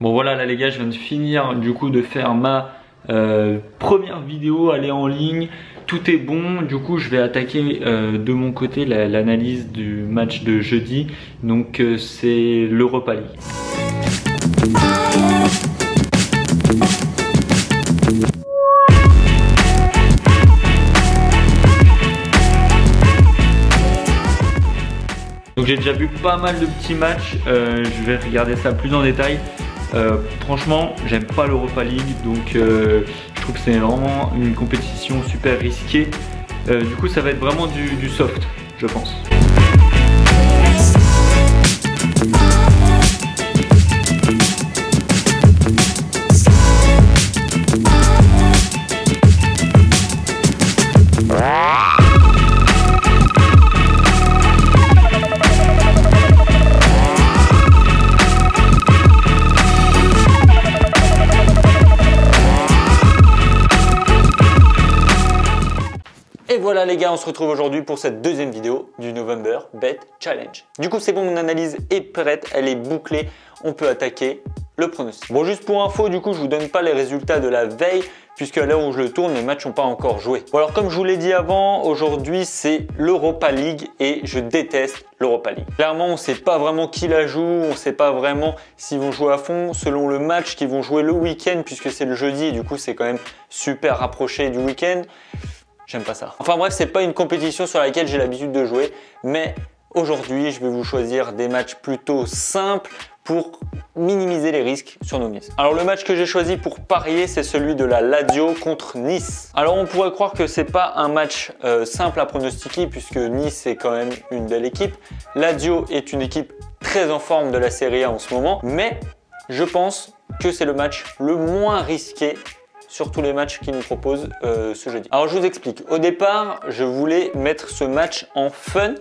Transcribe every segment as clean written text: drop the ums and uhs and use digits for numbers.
Bon voilà là les gars, je viens de finir du coup de faire ma première vidéo, elle est en ligne, tout est bon. Du coup je vais attaquer de mon côté l'analyse du match de jeudi. Donc c'est l'Europa League. Donc j'ai déjà vu pas mal de petits matchs, je vais regarder ça plus en détail. Franchement, j'aime pas l'Europa League, donc je trouve que c'est vraiment une compétition super risquée. Du coup, ça va être vraiment du soft, je pense. Et voilà les gars, on se retrouve aujourd'hui pour cette deuxième vidéo du November Bet Challenge. Du coup c'est bon, mon analyse est prête, elle est bouclée, on peut attaquer le pronostic. Bon, juste pour info, du coup je vous donne pas les résultats de la veille puisque à l'heure où je le tourne, mes matchs n'ont pas encore joué. Bon alors comme je vous l'ai dit avant, aujourd'hui c'est l'Europa League et je déteste l'Europa League. Clairement on ne sait pas vraiment qui la joue, on ne sait pas vraiment s'ils vont jouer à fond selon le match qu'ils vont jouer le week-end puisque c'est le jeudi et du coup c'est quand même super rapproché du week-end. J'aime pas ça. Enfin bref, c'est pas une compétition sur laquelle j'ai l'habitude de jouer, mais aujourd'hui, je vais vous choisir des matchs plutôt simples pour minimiser les risques sur nos mises. Alors le match que j'ai choisi pour parier, c'est celui de la Lazio contre Nice. Alors on pourrait croire que c'est pas un match simple à pronostiquer puisque Nice est quand même une belle équipe. Lazio est une équipe très en forme de la Serie A en ce moment, mais je pense que c'est le match le moins risqué sur tous les matchs qu'ils nous proposent ce jeudi. Alors je vous explique. Au départ, je voulais mettre ce match en fun,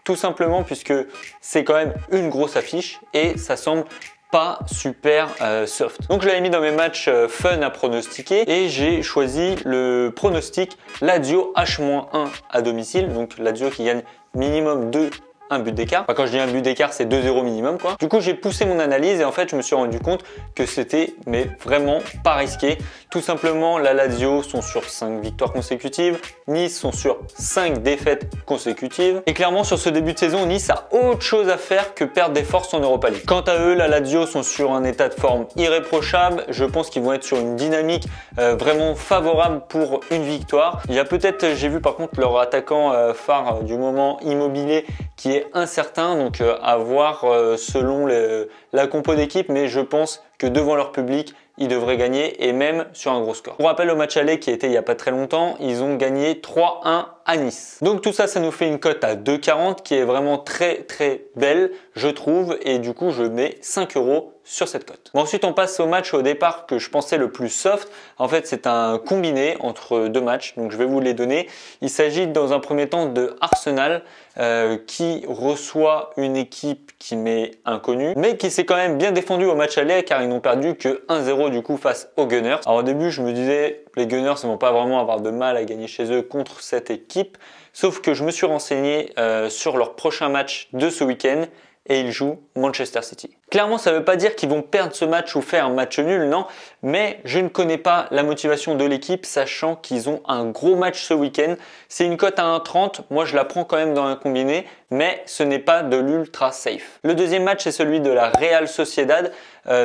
tout simplement puisque c'est quand même une grosse affiche et ça semble pas super soft. Donc je l'avais mis dans mes matchs fun à pronostiquer et j'ai choisi le pronostic Lazio H-1 à domicile. Donc Lazio qui gagne minimum 2. Un but d'écart. Enfin, quand je dis un but d'écart, c'est 2-0 minimum quoi. Du coup, j'ai poussé mon analyse et en fait, je me suis rendu compte que c'était vraiment pas risqué. Tout simplement, la Lazio sont sur 5 victoires consécutives, Nice sont sur 5 défaites consécutives. Et clairement, sur ce début de saison, Nice a autre chose à faire que perdre des forces en Europa League. Quant à eux, la Lazio sont sur un état de forme irréprochable. Je pense qu'ils vont être sur une dynamique vraiment favorable pour une victoire. Il y a peut-être, j'ai vu par contre leur attaquant phare du moment, Immobilier, qui est incertain, donc à voir selon la compo d'équipe, mais je pense que devant leur public, ils devraient gagner et même sur un gros score. Pour rappel, au match aller qui était il n'y a pas très longtemps, ils ont gagné 3-1 à Nice. Donc tout ça, ça nous fait une cote à 2,40 qui est vraiment très belle, je trouve, et du coup, je mets 5 € sur cette cote. Bon, ensuite, on passe au match au départ que je pensais le plus soft. En fait, c'est un combiné entre deux matchs, donc je vais vous les donner. Il s'agit dans un premier temps de Arsenal qui reçoit une équipe qui m'est inconnue, mais qui s'est quand même bien défendu au match aller car ils n'ont perdu que 1-0 du coup face aux Gunners. Alors au début, je me disais les Gunners ne vont pas vraiment avoir de mal à gagner chez eux contre cette équipe, sauf que je me suis renseigné sur leur prochain match de ce week-end et ils jouent Manchester City. Clairement, ça ne veut pas dire qu'ils vont perdre ce match ou faire un match nul, non, mais je ne connais pas la motivation de l'équipe, sachant qu'ils ont un gros match ce week-end. C'est une cote à 1,30, moi je la prends quand même dans un combiné, mais ce n'est pas de l'ultra safe. Le deuxième match, c'est celui de la Real Sociedad.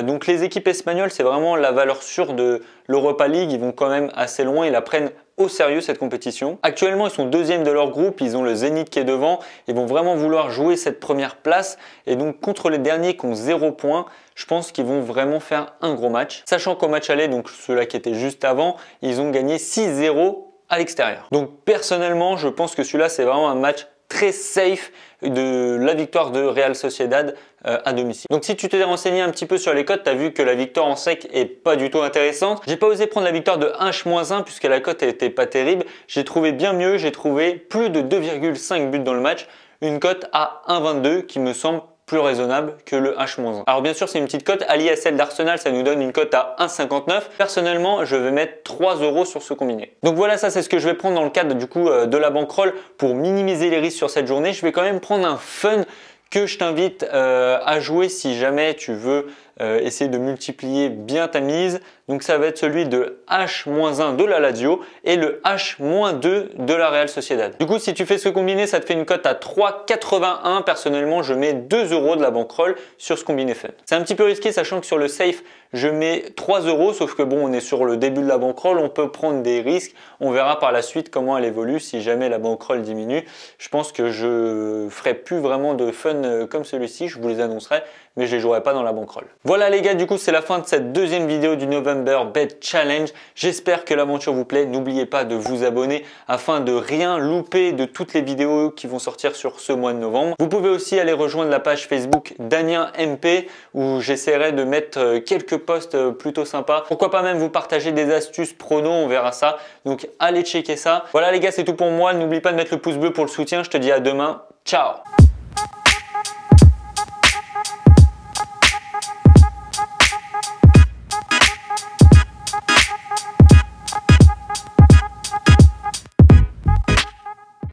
Donc les équipes espagnoles, c'est vraiment la valeur sûre de l'Europa League, ils vont quand même assez loin, ils la prennent au sérieux cette compétition. Actuellement, ils sont deuxième de leur groupe, ils ont le Zénith qui est devant, ils vont vraiment vouloir jouer cette première place et donc contre les derniers qui ont 0 points, je pense qu'ils vont vraiment faire un gros match. Sachant qu'au match aller, donc ceux-là qui étaient juste avant, ils ont gagné 6-0 à l'extérieur. Donc personnellement, je pense que celui-là, c'est vraiment un match très safe de la victoire de Real Sociedad à domicile. Donc si tu t'es renseigné un petit peu sur les cotes, tu as vu que la victoire en sec est pas du tout intéressante. J'ai pas osé prendre la victoire de H-1 puisque la cote était pas terrible. J'ai trouvé bien mieux, j'ai trouvé plus de 2,5 buts dans le match, une cote à 1,22 qui me semble plus raisonnable que le H-1. Alors bien sûr, c'est une petite cote alliée à celle d'Arsenal, ça nous donne une cote à 1,59. Personnellement, je vais mettre 3 € sur ce combiné. Donc voilà, ça c'est ce que je vais prendre dans le cadre du coup de la bankroll pour minimiser les risques sur cette journée. Je vais quand même prendre un fun que je t'invite à jouer si jamais tu veux essayer de multiplier bien ta mise. Donc ça va être celui de H-1 de la Lazio et le H-2 de la Real Sociedad. Du coup, si tu fais ce combiné, ça te fait une cote à 3,81. Personnellement, je mets 2 € de la bankroll sur ce combiné fun. C'est un petit peu risqué, sachant que sur le safe, je mets 3 €, sauf que bon, on est sur le début de la bankroll, on peut prendre des risques. On verra par la suite comment elle évolue si jamais la bankroll diminue. Je pense que je ferai plus vraiment de fun comme celui-ci, je vous les annoncerai, mais je les jouerai pas dans la bankroll. Voilà les gars, du coup c'est la fin de cette deuxième vidéo du November Bet Challenge. J'espère que l'aventure vous plaît. N'oubliez pas de vous abonner afin de rien louper de toutes les vidéos qui vont sortir sur ce mois de novembre. Vous pouvez aussi aller rejoindre la page Facebook Danien MP où j'essaierai de mettre quelques posts plutôt sympas. Pourquoi pas même vous partager des astuces prono, on verra ça. Donc allez checker ça. Voilà les gars, c'est tout pour moi. N'oublie pas de mettre le pouce bleu pour le soutien. Je te dis à demain. Ciao!